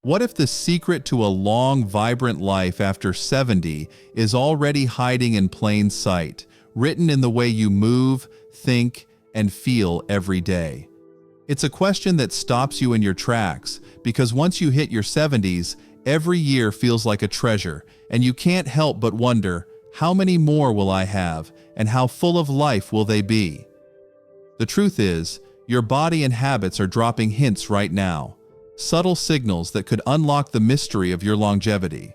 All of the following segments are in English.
What if the secret to a long, vibrant life after 70 is already hiding in plain sight, written in the way you move, think, and feel every day? It's a question that stops you in your tracks, because once you hit your 70s, every year feels like a treasure, and you can't help but wonder, how many more will I have, and how full of life will they be? The truth is, your body and habits are dropping hints right now, subtle signals that could unlock the mystery of your longevity.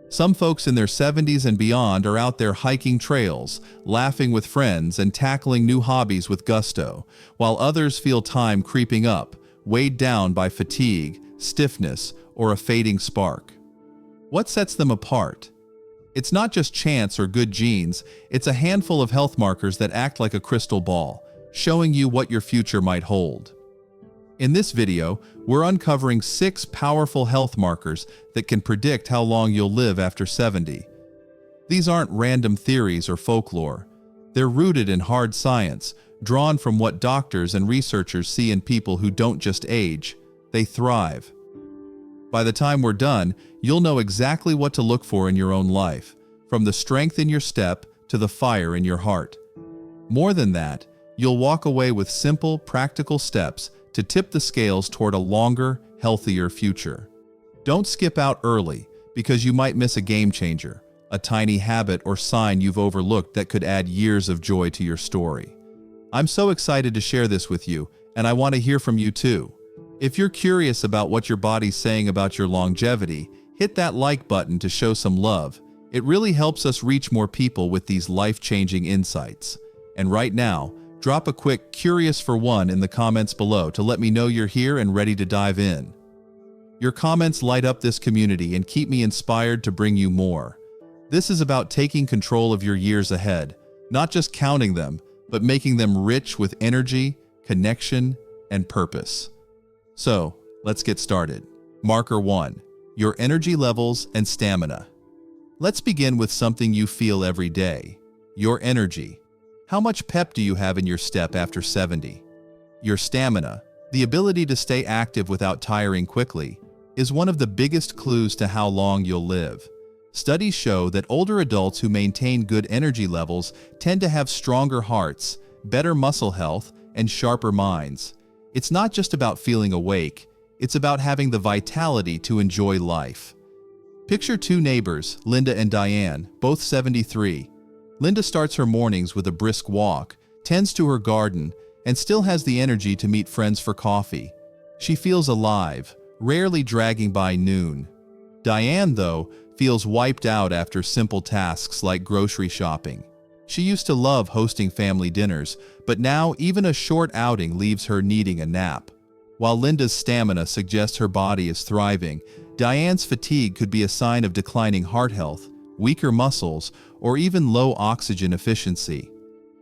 Some folks in their 70s and beyond are out there hiking trails, laughing with friends, and tackling new hobbies with gusto, while others feel time creeping up, weighed down by fatigue, stiffness, or a fading spark. What sets them apart? It's not just chance or good genes, it's a handful of health markers that act like a crystal ball, showing you what your future might hold. In this video, we're uncovering 6 powerful health markers that can predict how long you'll live after 70. These aren't random theories or folklore. They're rooted in hard science, drawn from what doctors and researchers see in people who don't just age, they thrive. By the time we're done, you'll know exactly what to look for in your own life, from the strength in your step to the fire in your heart. More than that, you'll walk away with simple, practical steps to tip the scales toward a longer, healthier future. Don't skip out early, because you might miss a game changer, a tiny habit or sign you've overlooked that could add years of joy to your story. I'm so excited to share this with you, and I want to hear from you too. If you're curious about what your body's saying about your longevity, hit that like button to show some love. It really helps us reach more people with these life-changing insights. And right now, drop a quick "curious for one" in the comments below to let me know you're here and ready to dive in. Your comments light up this community and keep me inspired to bring you more. This is about taking control of your years ahead, not just counting them, but making them rich with energy, connection, and purpose. So, let's get started. Marker 1. Your energy levels and stamina. Let's begin with something you feel every day: your energy. How much pep do you have in your step after 70? Your stamina, the ability to stay active without tiring quickly, is one of the biggest clues to how long you'll live. Studies show that older adults who maintain good energy levels tend to have stronger hearts, better muscle health, and sharper minds. It's not just about feeling awake, it's about having the vitality to enjoy life. Picture 2 neighbors, Linda and Diane, both 73. Linda starts her mornings with a brisk walk, tends to her garden, and still has the energy to meet friends for coffee. She feels alive, rarely dragging by noon. Diane, though, feels wiped out after simple tasks like grocery shopping. She used to love hosting family dinners, but now even a short outing leaves her needing a nap. While Linda's stamina suggests her body is thriving, Diane's fatigue could be a sign of declining heart health, weaker muscles, or even low oxygen efficiency.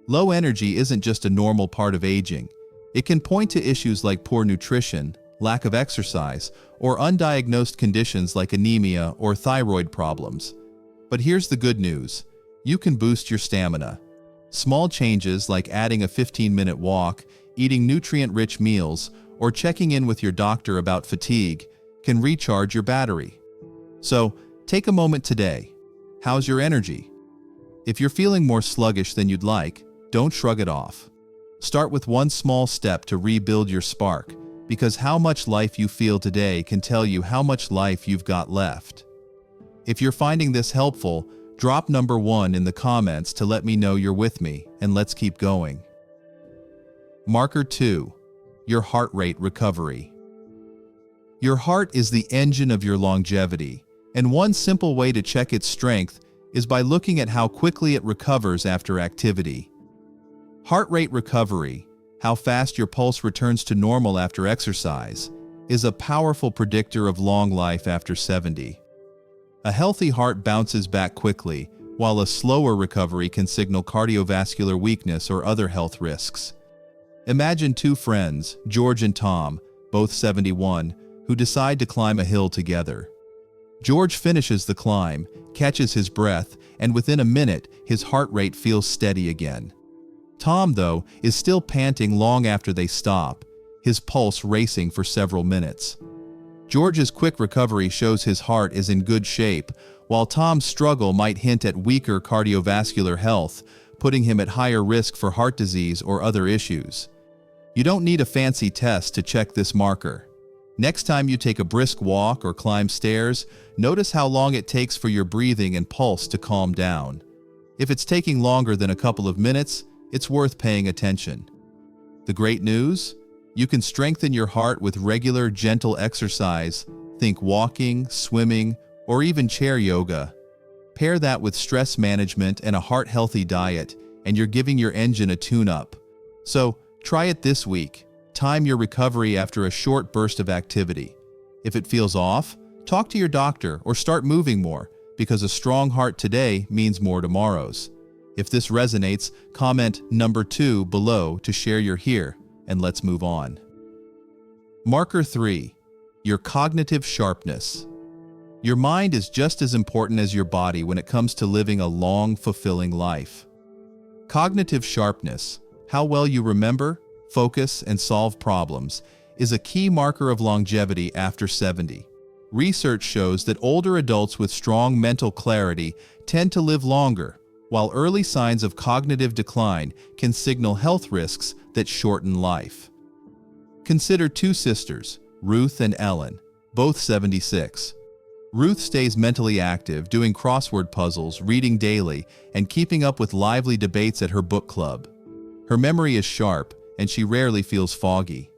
Low energy isn't just a normal part of aging. It can point to issues like poor nutrition, lack of exercise, or undiagnosed conditions like anemia or thyroid problems. But here's the good news. You can boost your stamina. Small changes like adding a 15-minute walk, eating nutrient-rich meals, or checking in with your doctor about fatigue can recharge your battery. So, take a moment today. How's your energy? If you're feeling more sluggish than you'd like, don't shrug it off. Start with one small step to rebuild your spark, because how much life you feel today can tell you how much life you've got left. If you're finding this helpful, drop number 1 in the comments to let me know you're with me, and let's keep going. Marker 2. Your heart rate recovery. Your heart is the engine of your longevity, and one simple way to check its strength is by looking at how quickly it recovers after activity. Heart rate recovery, how fast your pulse returns to normal after exercise, is a powerful predictor of long life after 70. A healthy heart bounces back quickly, while a slower recovery can signal cardiovascular weakness or other health risks. Imagine 2 friends, George and Tom, both 71, who decide to climb a hill together. George finishes the climb, catches his breath, and within a minute, his heart rate feels steady again. Tom, though, is still panting long after they stop, his pulse racing for several minutes. George's quick recovery shows his heart is in good shape, while Tom's struggle might hint at weaker cardiovascular health, putting him at higher risk for heart disease or other issues. You don't need a fancy test to check this marker. Next time you take a brisk walk or climb stairs, notice how long it takes for your breathing and pulse to calm down. If it's taking longer than a couple of minutes, it's worth paying attention. The great news? You can strengthen your heart with regular, gentle exercise. Think walking, swimming, or even chair yoga. Pair that with stress management and a heart-healthy diet, and you're giving your engine a tune-up. So, try it this week. Time your recovery after a short burst of activity. If it feels off, talk to your doctor or start moving more, because a strong heart today means more tomorrow's. If this resonates, comment number 2 below to share your here, and let's move on. Marker 3. Your cognitive sharpness. Your mind is just as important as your body when it comes to living a long, fulfilling life. Cognitive sharpness, how well you remember, focus, and solve problems, is a key marker of longevity after 70. Research shows that older adults with strong mental clarity tend to live longer, while early signs of cognitive decline can signal health risks that shorten life. Consider two sisters, Ruth and Ellen, both 76. Ruth stays mentally active, doing crossword puzzles, reading daily, and keeping up with lively debates at her book club. Her memory is sharp, and she rarely feels foggy.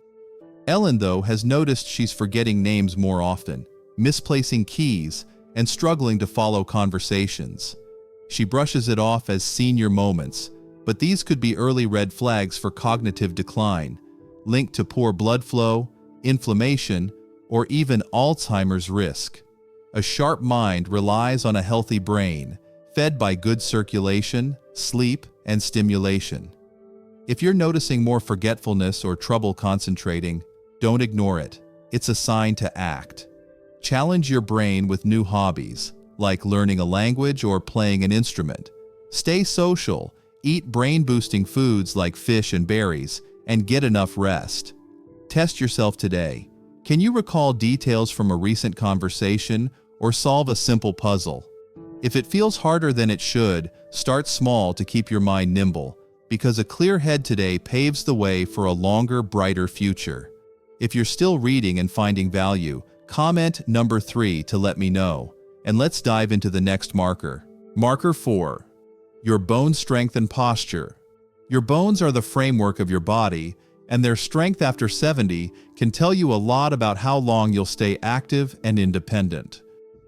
Ellen, though, has noticed she's forgetting names more often, misplacing keys, and struggling to follow conversations. She brushes it off as senior moments, but these could be early red flags for cognitive decline, linked to poor blood flow, inflammation, or even Alzheimer's risk. A sharp mind relies on a healthy brain, fed by good circulation, sleep, and stimulation. If you're noticing more forgetfulness or trouble concentrating, don't ignore it. It's a sign to act. Challenge your brain with new hobbies, like learning a language or playing an instrument. Stay social, eat brain-boosting foods like fish and berries, and get enough rest. Test yourself today. Can you recall details from a recent conversation or solve a simple puzzle? If it feels harder than it should, start small to keep your mind nimble, because a clear head today paves the way for a longer, brighter future. If you're still reading and finding value, comment number 3 to let me know. And let's dive into the next marker. Marker 4. Your bone strength and posture. Your bones are the framework of your body, and their strength after 70 can tell you a lot about how long you'll stay active and independent.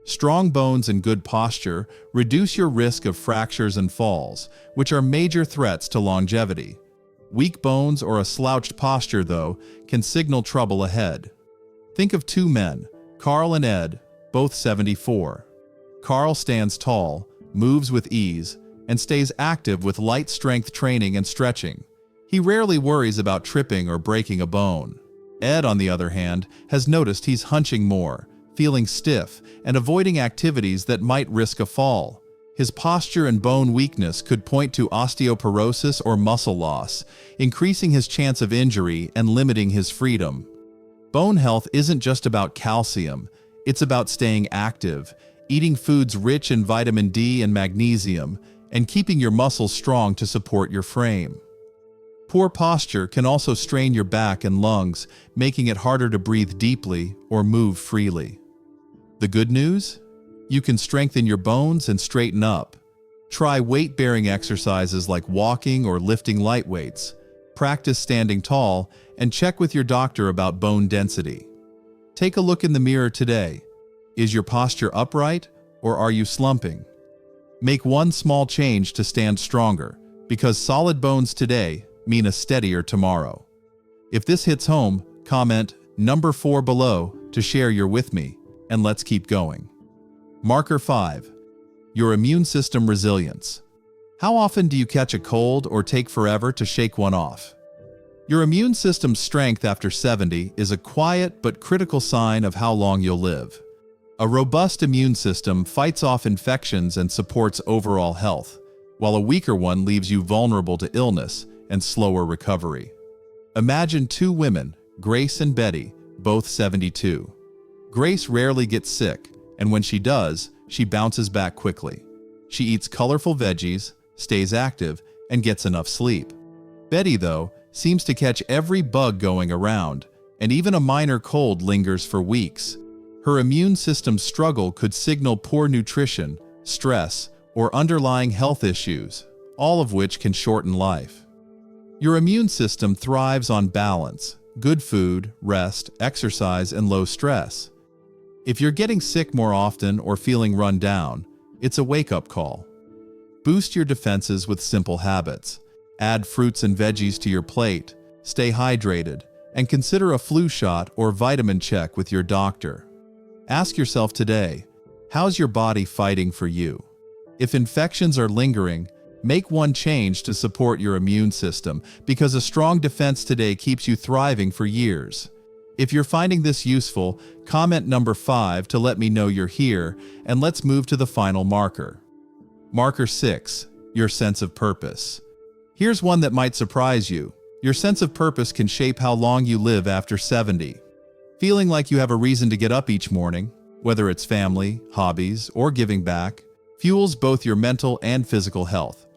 Strong bones and good posture reduce your risk of fractures and falls, which are major threats to longevity. Weak bones or a slouched posture, though, can signal trouble ahead. Think of two men, Carl and Ed, both 74. Carl stands tall, moves with ease, and stays active with light strength training and stretching. He rarely worries about tripping or breaking a bone. Ed, on the other hand, has noticed he's hunching more, feeling stiff, and avoiding activities that might risk a fall. His posture and bone weakness could point to osteoporosis or muscle loss, increasing his chance of injury and limiting his freedom. Bone health isn't just about calcium, it's about staying active, eating foods rich in vitamin D and magnesium, and keeping your muscles strong to support your frame. Poor posture can also strain your back and lungs, making it harder to breathe deeply or move freely. The good news? You can strengthen your bones and straighten up. Try weight-bearing exercises like walking or lifting light weights. Practice standing tall, and check with your doctor about bone density. Take a look in the mirror today. Is your posture upright, or are you slumping? Make one small change to stand stronger, because solid bones today mean a steadier tomorrow. If this hits home, comment number 4 below to share you're with me, and let's keep going. Marker 5. Your immune system resilience. How often do you catch a cold or take forever to shake one off? Your immune system's strength after 70 is a quiet but critical sign of how long you'll live. A robust immune system fights off infections and supports overall health, while a weaker one leaves you vulnerable to illness and slower recovery. Imagine two women, Grace and Betty, both 72. Grace rarely gets sick, and when she does, she bounces back quickly. She eats colorful veggies, stays active, and gets enough sleep. Betty, though, seems to catch every bug going around, and even a minor cold lingers for weeks. Her immune system's struggle could signal poor nutrition, stress, or underlying health issues, all of which can shorten life. Your immune system thrives on balance, good food, rest, exercise, and low stress. If you're getting sick more often or feeling run down, it's a wake-up call. Boost your defenses with simple habits. Add fruits and veggies to your plate, stay hydrated, and consider a flu shot or vitamin check with your doctor. Ask yourself today, how's your body fighting for you? If infections are lingering, make one change to support your immune system, because a strong defense today keeps you thriving for years. If you're finding this useful, comment number 5 to let me know you're here, and let's move to the final marker. Marker 6, your sense of purpose. Here's one that might surprise you. Your sense of purpose can shape how long you live after 70. Feeling like you have a reason to get up each morning, whether it's family, hobbies, or giving back, fuels both your mental and physical health.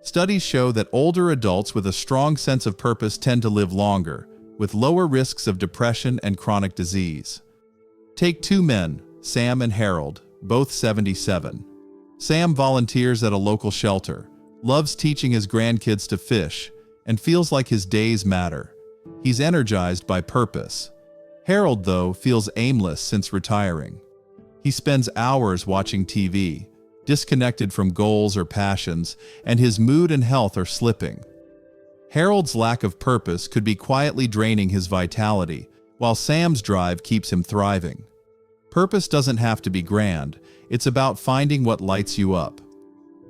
Studies show that older adults with a strong sense of purpose tend to live longer, with lower risks of depression and chronic disease. Take two men, Sam and Harold, both 77. Sam volunteers at a local shelter, loves teaching his grandkids to fish, and feels like his days matter. He's energized by purpose. Harold, though, feels aimless since retiring. He spends hours watching TV, disconnected from goals or passions, and his mood and health are slipping. Harold's lack of purpose could be quietly draining his vitality, while Sam's drive keeps him thriving. Purpose doesn't have to be grand, it's about finding what lights you up.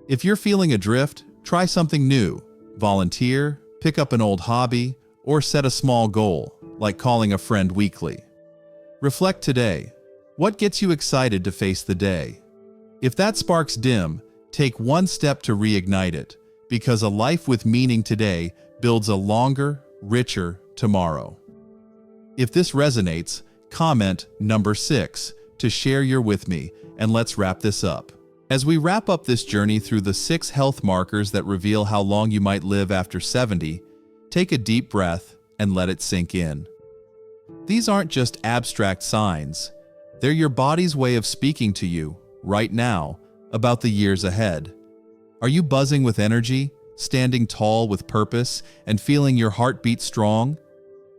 If you're feeling adrift, try something new. Volunteer, pick up an old hobby, or set a small goal, like calling a friend weekly. Reflect today. What gets you excited to face the day? If that spark's dim, take one step to reignite it, because a life with meaning today builds a longer, richer tomorrow. If this resonates, comment number 6 to share your with me, and let's wrap this up. As we wrap up this journey through the 6 health markers that reveal how long you might live after 70, take a deep breath and let it sink in. These aren't just abstract signs. They're your body's way of speaking to you, right now, about the years ahead. Are you buzzing with energy, standing tall with purpose, and feeling your heartbeat strong?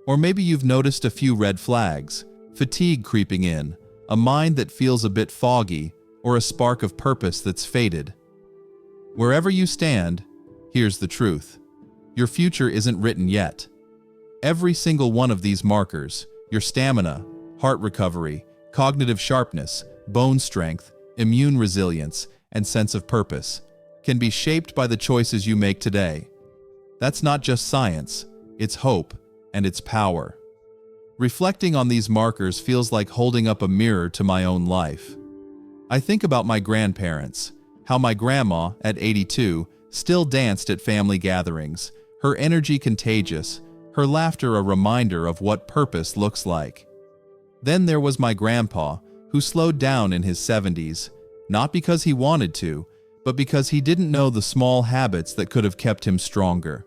Or maybe you've noticed a few red flags, fatigue creeping in, a mind that feels a bit foggy, or a spark of purpose that's faded. Wherever you stand, here's the truth. Your future isn't written yet. Every single one of these markers, your stamina, heart recovery, cognitive sharpness, bone strength, immune resilience, and sense of purpose, can be shaped by the choices you make today. That's not just science, it's hope and it's power. Reflecting on these markers feels like holding up a mirror to my own life. I think about my grandparents, how my grandma, at 82, still danced at family gatherings, her energy contagious, her laughter a reminder of what purpose looks like. Then there was my grandpa, who slowed down in his 70s, not because he wanted to, but because he didn't know the small habits that could have kept him stronger.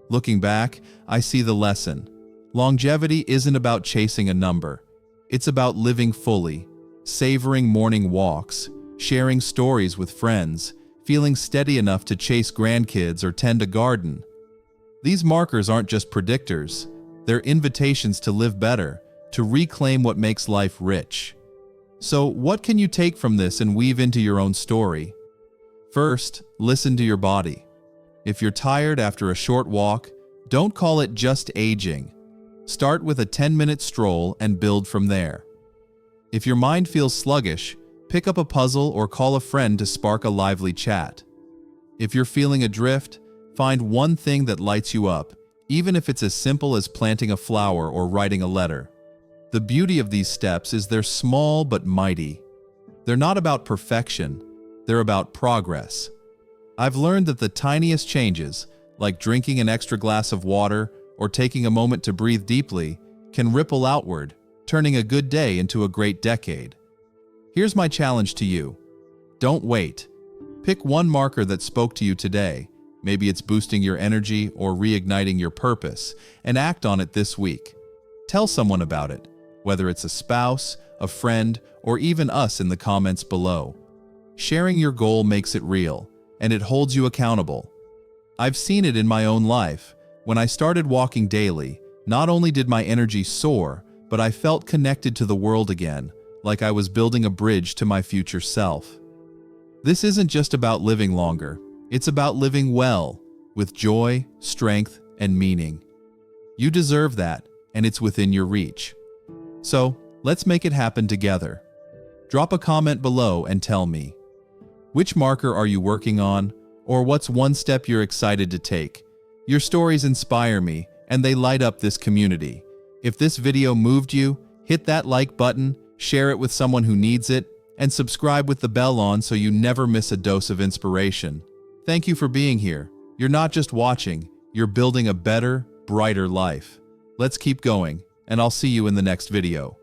Looking back, I see the lesson. Longevity isn't about chasing a number. It's about living fully, savoring morning walks, sharing stories with friends, feeling steady enough to chase grandkids or tend a garden. These markers aren't just predictors, they're invitations to live better, to reclaim what makes life rich. So, what can you take from this and weave into your own story? First, listen to your body. If you're tired after a short walk, don't call it just aging. Start with a 10-minute stroll and build from there. If your mind feels sluggish, pick up a puzzle or call a friend to spark a lively chat. If you're feeling adrift, find one thing that lights you up, even if it's as simple as planting a flower or writing a letter. The beauty of these steps is they're small but mighty. They're not about perfection, they're about progress. I've learned that the tiniest changes, like drinking an extra glass of water or taking a moment to breathe deeply, can ripple outward, turning a good day into a great decade. Here's my challenge to you. Don't wait. Pick one marker that spoke to you today. Maybe it's boosting your energy or reigniting your purpose, and act on it this week. Tell someone about it, whether it's a spouse, a friend, or even us in the comments below. Sharing your goal makes it real, and it holds you accountable. I've seen it in my own life. When I started walking daily, not only did my energy soar, but I felt connected to the world again, like I was building a bridge to my future self. This isn't just about living longer. It's about living well, with joy, strength, and meaning. You deserve that, and it's within your reach. So, let's make it happen together. Drop a comment below and tell me, which marker are you working on, or what's one step you're excited to take? Your stories inspire me, and they light up this community. If this video moved you, hit that like button, share it with someone who needs it, and subscribe with the bell on so you never miss a dose of inspiration. Thank you for being here. You're not just watching, you're building a better, brighter life. Let's keep going, and I'll see you in the next video.